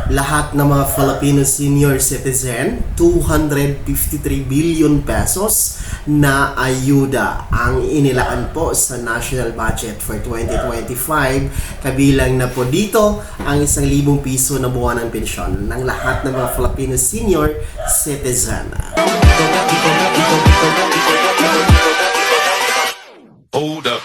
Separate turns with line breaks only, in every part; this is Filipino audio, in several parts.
lahat ng mga Filipino senior citizen, 253 billion pesos na ayuda ang inilaan po sa national budget for 2025. Kabilang na po dito ang 1,000 piso na buwan ng pensyon ng lahat ng mga Filipino senior citizen.
Hold up.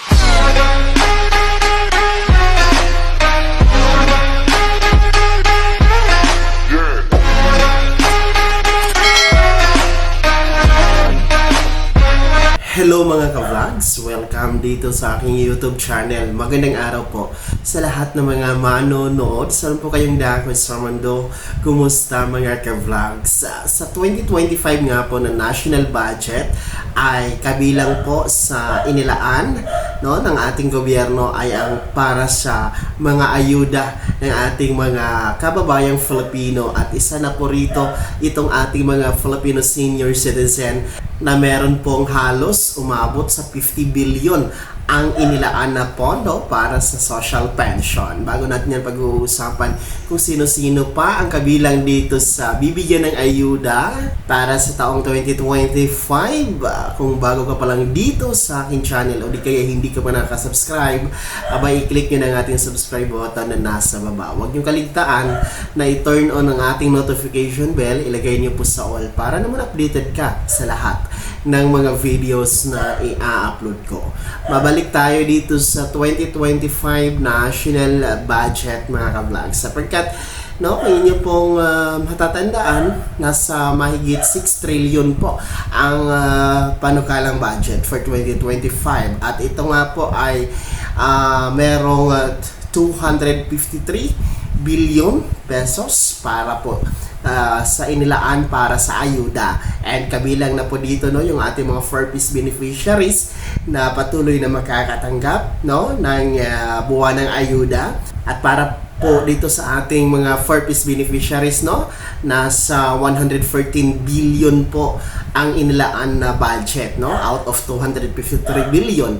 Hello mga ka-vlogs! Welcome dito sa aking YouTube channel. Magandang araw po sa lahat ng mga manonood. Saan po kayong dako sa mundo? Kumusta mga ka-vlogs? Sa 2025 nga po na national budget ay kabilang po sa inilaan ng ating gobyerno ay ang para sa mga ayuda ng ating mga kababayang Filipino, at isa na po rito itong ating mga Filipino senior citizen na meron pong halos umabot sa 50 billion ang inilaan na pondo para sa social pension. Bago natin yan pag-uusapan kung sino-sino pa ang kabilang dito sa bibigyan ng ayuda para sa taong 2025. Kung bago ka pa lang dito sa aking channel o di kaya hindi ka pa nakasubscribe, abay i-click nyo na ang ating subscribe button na nasa baba. Huwag nyo kaligtaan na i-turn on ang ating notification bell, ilagay nyo po sa all para naman updated ka sa lahat ng mga videos na i-upload ko. Mabalik tayo dito sa 2025 national budget mga ka-vlog, sapagkat kung inyo pong matatandaan, nasa mahigit 6 trillion po ang panukalang budget for 2025, at ito nga po ay merong 253 billion pesos para po sa inilaan para sa ayuda, and kabilang na po dito yung ating mga 4-piece beneficiaries na patuloy na makakatanggap ng buwan ng ayuda. At para po dito sa ating mga 4-piece beneficiaries nasa 114 billion po ang inilaan na budget out of 253 billion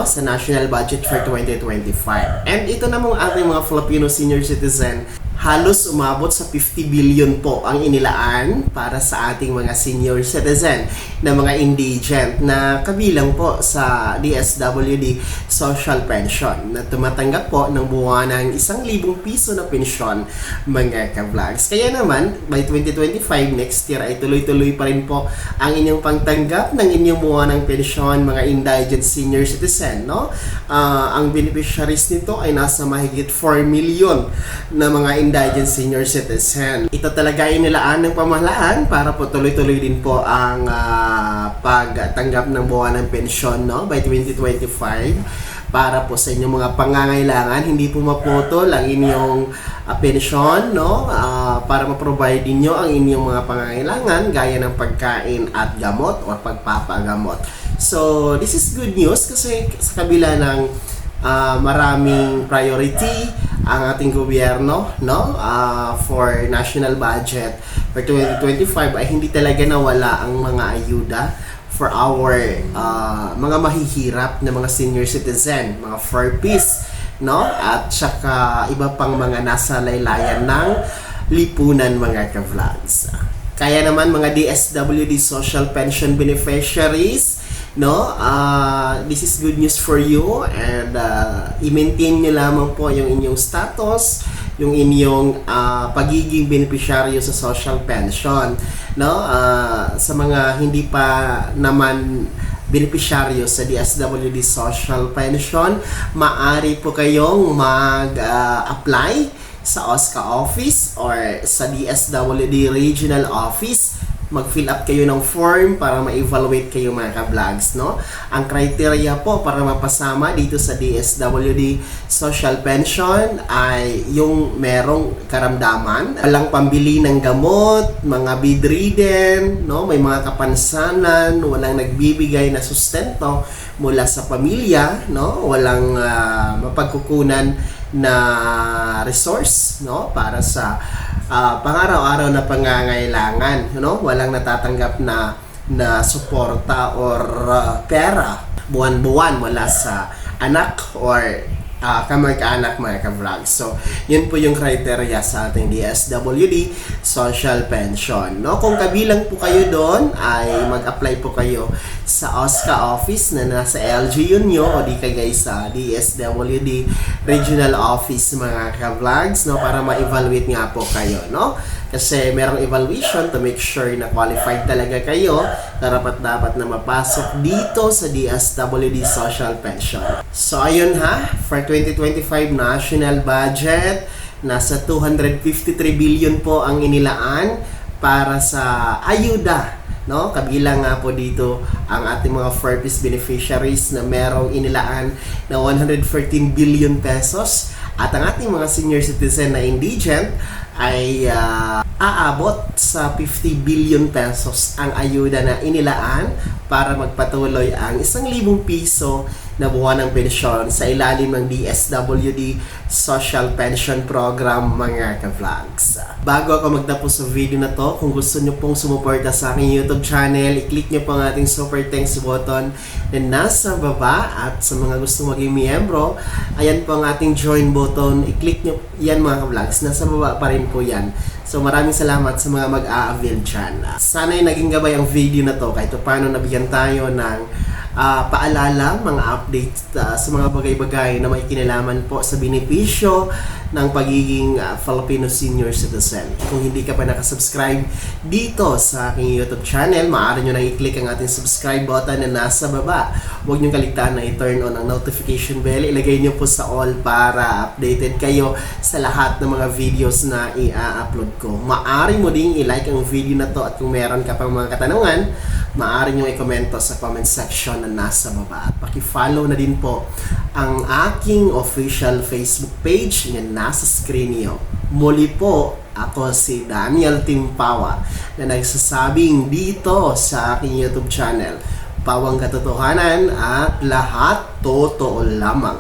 sa national budget for 2025. And ito namang ating mga Filipino senior citizen, halos umabot sa 50 billion po ang inilaan para sa ating mga senior citizen na mga indigent na kabilang po sa DSWD social pension na tumatanggap po ng buwan ng 1,000 piso na pensyon mga ka-vlogs. Kaya naman, by 2025 next year ay tuloy-tuloy pa rin po ang inyong pangtanggap ng inyong buwan ng pensyon mga indigent senior citizen. Ang beneficiaries nito ay nasa mahigit 4 million na mga indigent senior citizen. Ito talaga ay nilaan ng pamahalaan para po tuloy-tuloy din po ang pagtanggap ng buwan ng pensyon by 2025 para po sa inyong mga pangangailangan. Hindi po maputol ang inyong pensyon para ma-provide niyo ang inyong mga pangangailangan gaya ng pagkain at gamot o pagpapagamot. So this is good news kasi sa kabila ng maraming priority ang ating gobyerno for national budget for 2025 ay hindi talaga nawala ang mga ayuda for our mga mahihirap na mga senior citizen, mga 4-piece at saka iba pang mga nasa laylayan ng lipunan mga ka-vlogs. Kaya naman mga DSWD social pension beneficiaries, this is good news for you, and i-maintain nyo lamang po yung inyong status, yung inyong pagiging beneficiaryo sa social pension. Sa mga hindi pa naman beneficiaryo sa DSWD social pension, maaari po kayong mag-apply sa OSCA office or sa DSWD regional office. Mag-fill up kayo ng form para ma-evaluate kayo mga ka-vlogs. Ang criteria po para mapasama dito sa DSWD social pension ay yung merong karamdaman, walang pambili ng gamot, mga bedridden, may mga kapansanan, walang nagbibigay na sustento mula sa pamilya, walang mapagkukunan na resource para sa pang-araw-araw na pangangailangan, walang natatanggap na suporta or pera buwan-buwan mula sa anak or kamag-anak mga ka-vlog. So, yun po yung criteria sa ating DSWD social pension. No? Kung kabilang po kayo doon, ay mag-apply po kayo sa OSCA office na nasa LGU nyo o di kagay sa DSWD regional office mga ka-vlogs, no? Para ma-evaluate nga po kayo. No? Kasi merong evaluation to make sure na qualified talaga kayo, dapat na mapasok dito sa DSWD Social Pension. So ayun ha, for 2025 national budget, nasa 253 billion po ang inilaan para sa ayuda. No? Kabilang nga po dito ang ating mga FERPIS beneficiaries na merong inilaan na 114 billion pesos at ang ating mga senior citizen na indigent ay aabot sa 50 billion pesos ang ayuda na inilaan para magpatuloy ang 1,000 piso na buwan ng pensyon sa ilalim ng DSWD Social Pension Program mga ka-vlogs. Bago ako magtapos sa video na to, kung gusto nyo pong sumuporta sa aking YouTube channel, i-click nyo po ang ating super thanks button na nasa baba at sa mga gusto maging miyembro, ayan po ang ating join button, i-click nyo yan mga ka-vlogs, nasa baba pa rin po yan. So maraming salamat sa mga mag-a-avail dyan. Sana'y naging gabay ang video na to kahit paano nabigyan tayo ng paalala, mga update sa mga bagay-bagay na may kinalaman po sa benepisyo ng pagiging Filipino senior citizen. Kung hindi ka pa nakasubscribe dito sa aking YouTube channel, maaari nyo nang i-click ang ating subscribe button na nasa baba. Huwag nyo kaligtaan na i-turn on ang notification bell. Ilagay nyo po sa all para updated kayo sa lahat ng mga videos na i-upload ko. Maaari mo ding i-like ang video na to at kung meron ka pang mga katanungan, maaari nyo i-komento sa comment section na nasa baba. At paki-follow na din po ang aking official Facebook page na nasa screen niyo. Muli po, ako si Daniel Timpawa na nagsasabing dito sa aking YouTube channel, pawang katotohanan at lahat totoo lamang.